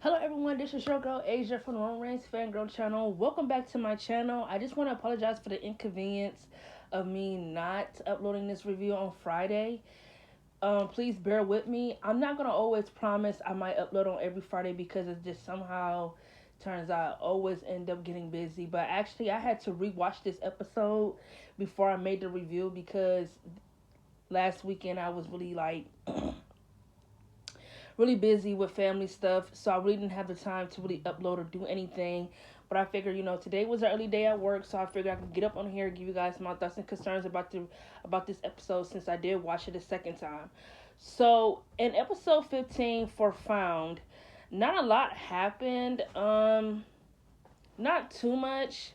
Hello everyone, this is your girl Asia from the Roman Reigns Fangirl channel. Welcome back to my channel. I just want to apologize for the inconvenience of me not uploading this review on Friday. Please bear with me. I'm not going to always promise I might upload on every Friday because it just somehow turns out I always end up getting busy. But actually I had to rewatch this episode before I made the review because last weekend I was really really busy with family stuff, so I really didn't have the time to really upload or do anything. But I figured, today was an early day at work, so I figured I could get up on here and give you guys my thoughts and concerns about this episode since I did watch it a second time. So in episode 15 for Found, not a lot happened. Not too much.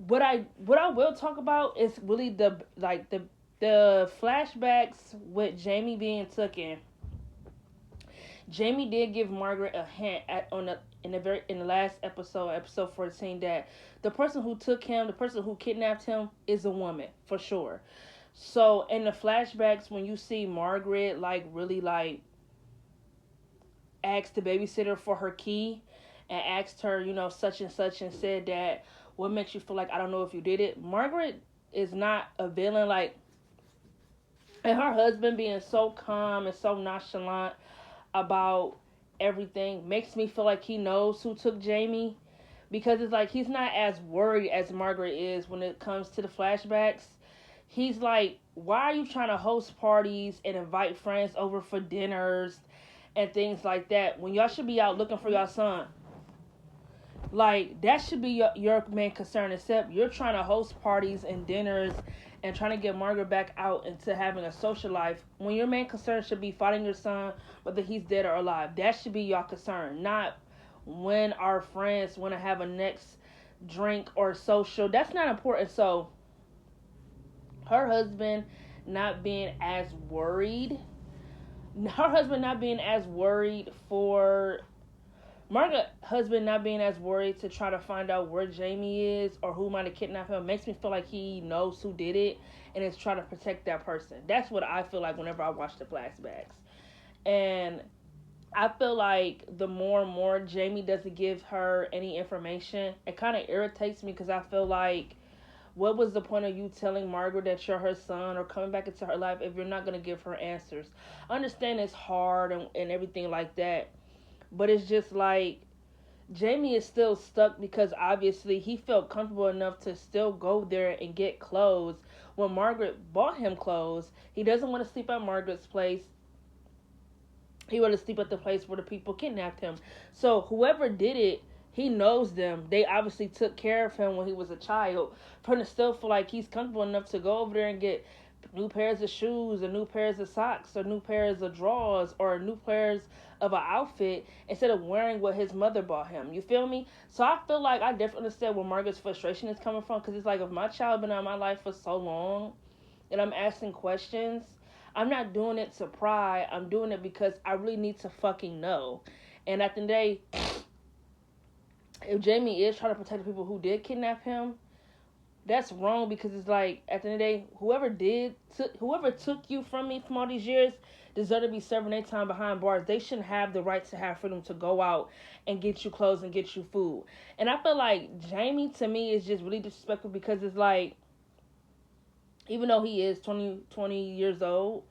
What I will talk about is really the flashbacks with Jamie being taken. Jamie did give Margaret a hint in the last episode 14, that the person who took him, the person who kidnapped him, is a woman for sure. So in the flashbacks, when you see Margaret really asked the babysitter for her key and asked her, such and such, and said that what makes you feel like I don't know if you did it. Margaret is not a villain, and her husband being so calm and so nonchalant about everything makes me feel like he knows who took Jamie, because it's like he's not as worried as Margaret is when it comes to the flashbacks. He's like, why are you trying to host parties and invite friends over for dinners and things like that when y'all should be out looking for your son? Like, that should be your main concern, except you're trying to host parties and dinners and trying to get Margaret back out into having a social life, when your main concern should be finding your son, whether he's dead or alive. That should be your concern, not when our friends want to have a next drink or social. That's not important. So her husband not being as worried, for Margaret's husband not being as worried to try to find out where Jamie is or who might have kidnapped him makes me feel like he knows who did it and is trying to protect that person. That's what I feel like whenever I watch the flashbacks. And I feel like the more and more Jamie doesn't give her any information, it kind of irritates me, because I feel like, what was the point of you telling Margaret that you're her son or coming back into her life if you're not going to give her answers? I understand it's hard and everything like that, but it's just like Jamie is still stuck because obviously he felt comfortable enough to still go there and get clothes when Margaret bought him clothes. He doesn't want to sleep at Margaret's place. He wanted to sleep at the place where the people kidnapped him. So whoever did it, he knows them. They obviously took care of him when he was a child. For him to still feel like he's comfortable enough to go over there and get new pairs of shoes or new pairs of socks or new pairs of drawers or new pairs of an outfit instead of wearing what his mother bought him. You feel me? So I feel like I definitely understand where Margaret's frustration is coming from, because it's like, if my child been out of my life for so long and I'm asking questions, I'm not doing it to pry. I'm doing it because I really need to fucking know. And at the end of the day, if Jamie is trying to protect the people who did kidnap him, that's wrong, because it's like, at the end of the day, whoever took you from me from all these years deserve to be serving their time behind bars. They shouldn't have the right to have freedom to go out and get you clothes and get you food. And I feel like Jamie, to me, is just really disrespectful, because it's like, even though he is 20 years old,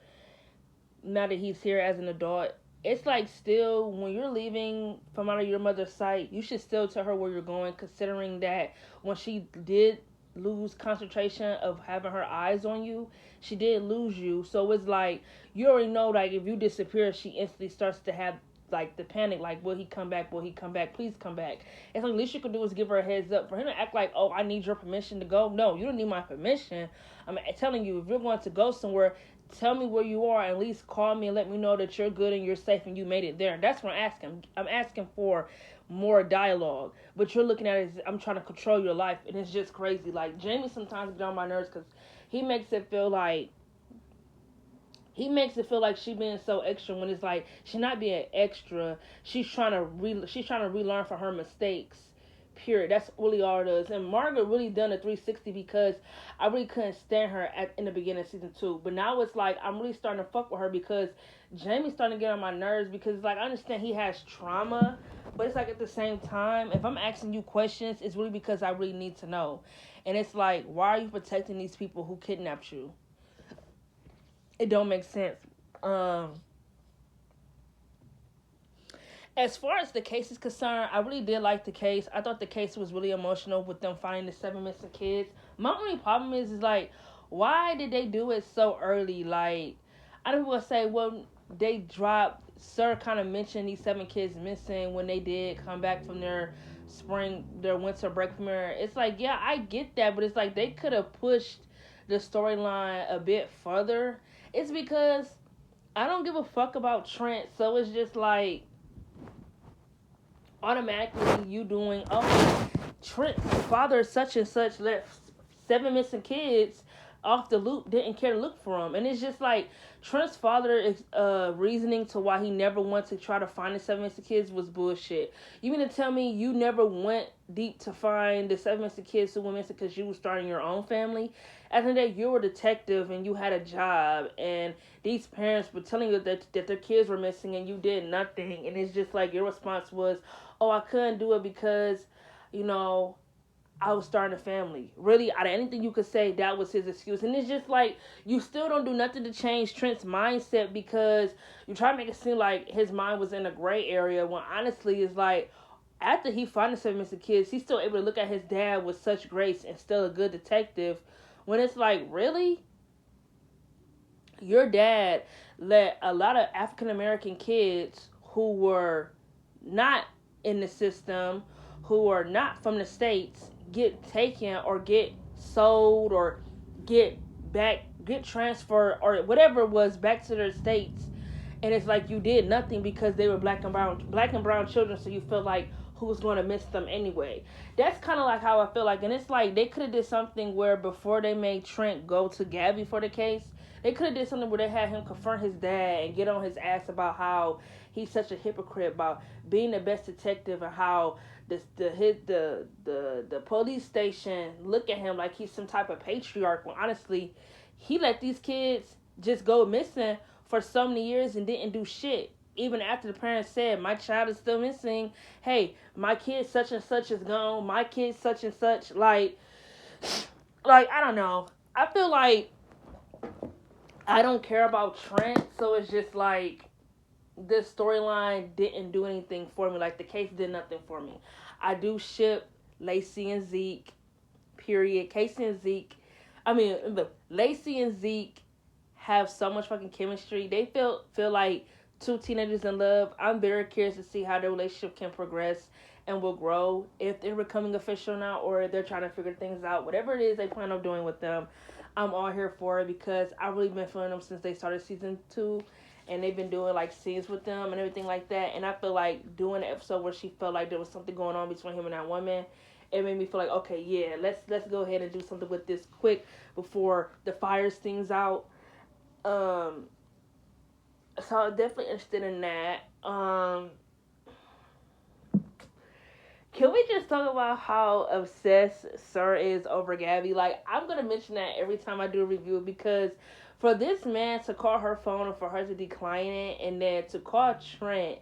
now that he's here as an adult, it's like, still, when you're leaving from out of your mother's sight, you should still tell her where you're going, considering that when she did lose concentration of having her eyes on you, she did lose you. So it's like, you already know, like, if you disappear, she instantly starts to have the panic, like, will he come back, please come back. It's like, the least you can do is give her a heads up. For him to act like, oh, I need your permission to go, no, you don't need my permission. I'm telling you, if you're going to go somewhere, tell me where you are, and at least call me and let me know that you're good and you're safe and you made it there. That's what I'm asking. I'm asking for more dialogue, but you're looking at it as I'm trying to control your life, and it's just crazy. Like, Jamie sometimes gets on my nerves, because he makes it feel like she being so extra, when it's like she's not being extra. She's trying to relearn from her mistakes, period. That's really all it is. And Margaret really done a 360 because I really couldn't stand her in the beginning of season 2. But now it's like I'm really starting to fuck with her because Jamie's starting to get on my nerves because like I understand he has trauma, but it's like at the same time, if I'm asking you questions, it's really because I really need to know. And it's like, why are you protecting these people who kidnapped you? It don't make sense. As far as the case is concerned, I really did like the case. I thought the case was really emotional with them finding the 7 missing kids. My only problem is like, why did they do it so early? Like, I don't want to say, well, they dropped. Sir kind of mentioned these 7 kids missing when they did come back from their winter break from there. It's like, yeah, I get that, but it's like they could have pushed the storyline a bit further. It's because I don't give a fuck about Trent, so it's just like automatically you doing, oh, Trent's father such and such left 7 missing kids off the loop, didn't care to look for them. And it's just like Trent's father is reasoning to why he never went to try to find the 7 missing kids was bullshit. You mean to tell me you never went deep to find the 7 missing kids who went missing because you were starting your own family? At the end of the day, you were a detective and you had a job, and these parents were telling you that their kids were missing and you did nothing. And it's just like your response was, oh, I couldn't do it because, you know, I was starting a family. Really, out of anything you could say, that was his excuse. And it's just like, you still don't do nothing to change Trent's mindset because you try to make it seem like his mind was in a gray area when honestly it's like, after he found the 7 missing kids, he's still able to look at his dad with such grace and still a good detective. When it's like, really? Your dad let a lot of African American kids who were not in the system, who are not from the States, get taken or get sold or get transferred or whatever it was back to their states. And it's like you did nothing because they were black and brown children, so you feel like who's going to miss them anyway. That's kind of like how I feel like. And it's like they could have did something where before they made Trent go to Gabby for the case, they could have did something where they had him confront his dad and get on his ass about how he's such a hypocrite about being the best detective and how the police station look at him like he's some type of patriarch when honestly he let these kids just go missing for so many years and didn't do shit. Even after the parents said, my child is still missing. Hey, my kid such and such is gone. My kid such and such. Like, I don't know. I feel like I don't care about Trent. So it's just like, this storyline didn't do anything for me. Like, the case did nothing for me. I do ship Lacey and Zeke. Period. Lacey and Zeke have so much fucking chemistry. They feel like 2 teenagers in love. I'm very curious to see how their relationship can progress and will grow, if they're becoming official now or if they're trying to figure things out. Whatever it is they plan on doing with them, I'm all here for it because I've really been feeling them since they started season 2. And they've been doing like scenes with them and everything like that. And I feel like doing an episode where she felt like there was something going on between him and that woman, it made me feel like, okay, yeah, let's go ahead and do something with this quick before the fires things out. So I'm definitely interested in that. Can we just talk about how obsessed Sir is over Gabby? Like, I'm gonna mention that every time I do a review because for this man to call her phone and for her to decline it and then to call Trent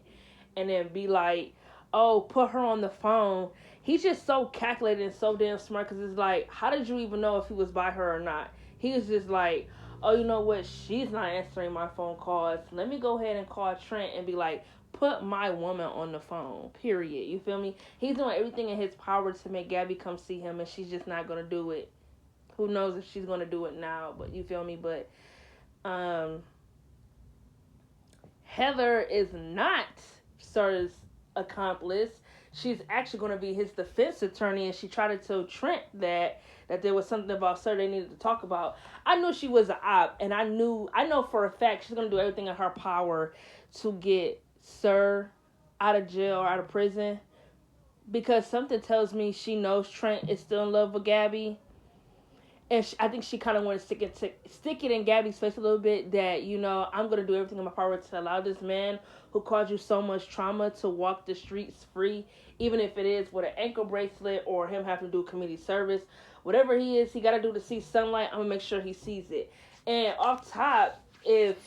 and then be like, oh, put her on the phone. He's just so calculated and so damn smart because it's like, how did you even know if he was by her or not? He was just like, oh, you know what? She's not answering my phone calls. Let me go ahead and call Trent and be like, put my woman on the phone, period. You feel me? He's doing everything in his power to make Gabby come see him and she's just not going to do it. Who knows if she's going to do it now, but you feel me? But Heather is not Sir's accomplice. She's actually going to be his defense attorney, and she tried to tell Trent that there was something about Sir they needed to talk about. I knew she was an op, and I know for a fact she's going to do everything in her power to get Sir out of jail or out of prison, because something tells me she knows Trent is still in love with Gabby. And I think she kind of wanted to stick it in Gabby's face a little bit that, you know, I'm going to do everything in my power to allow this man who caused you so much trauma to walk the streets free, even if it is with an ankle bracelet or him having to do community service. Whatever he got to do to see sunlight, I'm going to make sure he sees it. And off top, if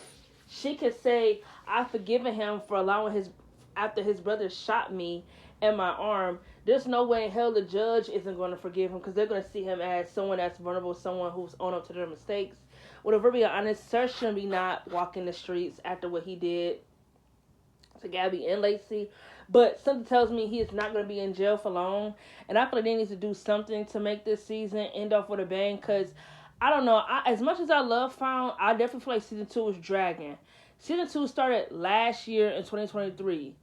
she could say, I've forgiven him for allowing after his brother shot me in my arm, there's no way in hell the judge isn't going to forgive him, because they're going to see him as someone that's vulnerable, someone who's owned up to their mistakes. Well, to be honest, Sir shouldn't be not walking the streets after what he did to Gabby and Lacey. But something tells me he is not going to be in jail for long. And I feel like they need to do something to make this season end off with a bang, because I don't know. As much as I love Found, I definitely feel like season 2 is dragging. Season 2 started last year in 2023.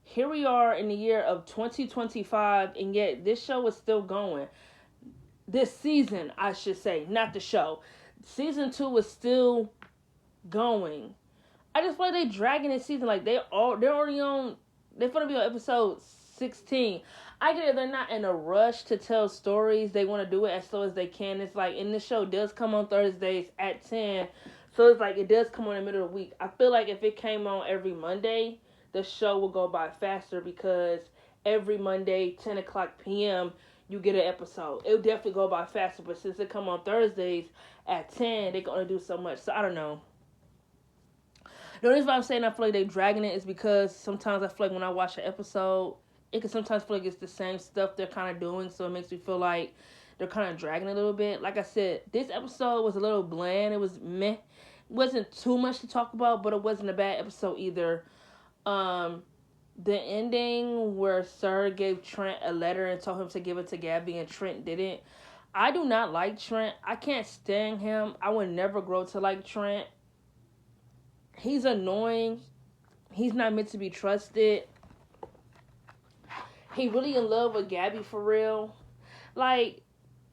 Here we are in the year of 2025, and yet this show is still going. This season, I should say, not the show. Season 2 is still going. I just feel like they dragging this season. Like they're already on. They're gonna be on episode 16. I get it. They're not in a rush to tell stories. They want to do it as slow as they can. It's like, and this show does come on Thursdays at 10. So it's like it does come on in the middle of the week. I feel like if it came on every Monday, the show will go by faster, because every Monday, 10 o'clock p.m., you get an episode. It will definitely go by faster, but since it come on Thursdays at 10, they're going to do so much. So I don't know. The reason why I'm saying I feel like they're dragging it is because sometimes I feel like when I watch an episode, it can sometimes feel like it's the same stuff they're kind of doing, so it makes me feel like they're kind of dragging it a little bit. Like I said, this episode was a little bland. It was meh. It wasn't too much to talk about, but it wasn't a bad episode either. The ending where Sir gave Trent a letter and told him to give it to Gabby and Trent didn't. I do not like Trent. I can't stand him. I would never grow to like Trent. He's annoying. He's not meant to be trusted. He really in love with Gabby for real. Like,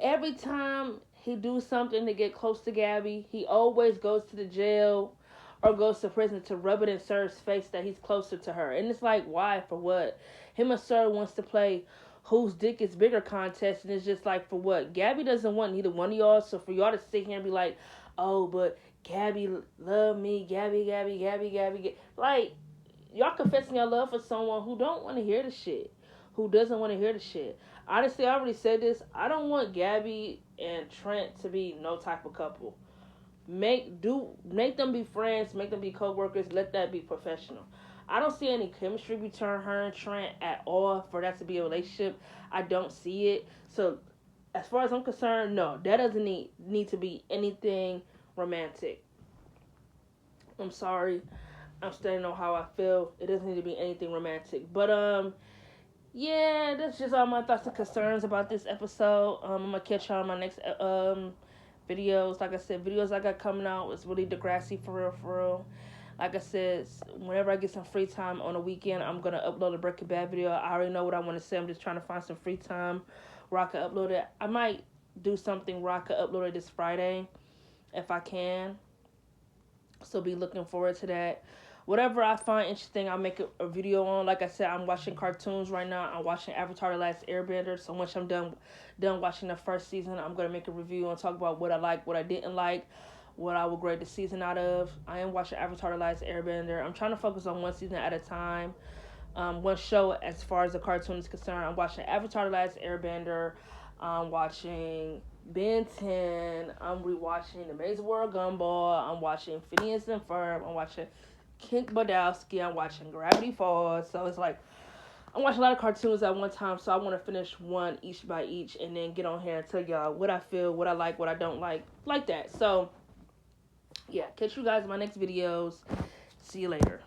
every time he do something to get close to Gabby, he always goes to the jail or goes to prison to rub it in Sir's face that he's closer to her. And it's like, why? For what? Him and Sir wants to play whose dick is bigger contest, and it's just like, for what? Gabby doesn't want neither one of y'all, so for y'all to sit here and be like, oh, but Gabby love me, Gabby. Like, y'all confessing your love for someone who don't want to hear the shit. Who doesn't want to hear the shit. Honestly, I already said this. I don't want Gabby and Trent to be no type of couple. Make them be friends, make them be co-workers, let that be professional. I don't see any chemistry between her and Trent at all for that to be a relationship. I don't see it. So as far as I'm concerned, no, that doesn't need to be anything romantic. I'm sorry. I'm standing on how I feel. It doesn't need to be anything romantic. But yeah, that's just all my thoughts and concerns about this episode. I'm gonna catch y'all on my next videos. Like I said, videos I got coming out is really Degrassi for real. Like I said, whenever I get some free time on a weekend, I'm gonna upload a Breaking Bad video. I already know what I want to say. I'm just trying to find some free time where I can upload it. I might do something where I can upload it this Friday if I can. So be looking forward to that. Whatever I find interesting, I'll make a video on. Like I said, I'm watching cartoons right now. I'm watching Avatar: The Last Airbender. So once I'm done watching the first season, I'm going to make a review and talk about what I like, what I didn't like, what I would grade the season out of. I am watching Avatar: The Last Airbender. I'm trying to focus on one season at a time. One show as far as the cartoon is concerned. I'm watching Avatar: The Last Airbender. I'm watching Ben 10. I'm rewatching The Amazing World Gumball. I'm watching Phineas and Ferb. I'm watching Kink Bodowski. I'm watching Gravity Falls. So it's like I'm watching a lot of cartoons at one time, so I want to finish one each by each and then get on here and tell y'all what I feel, what I like, what I don't like that. So yeah, catch you guys in my next videos. See you later.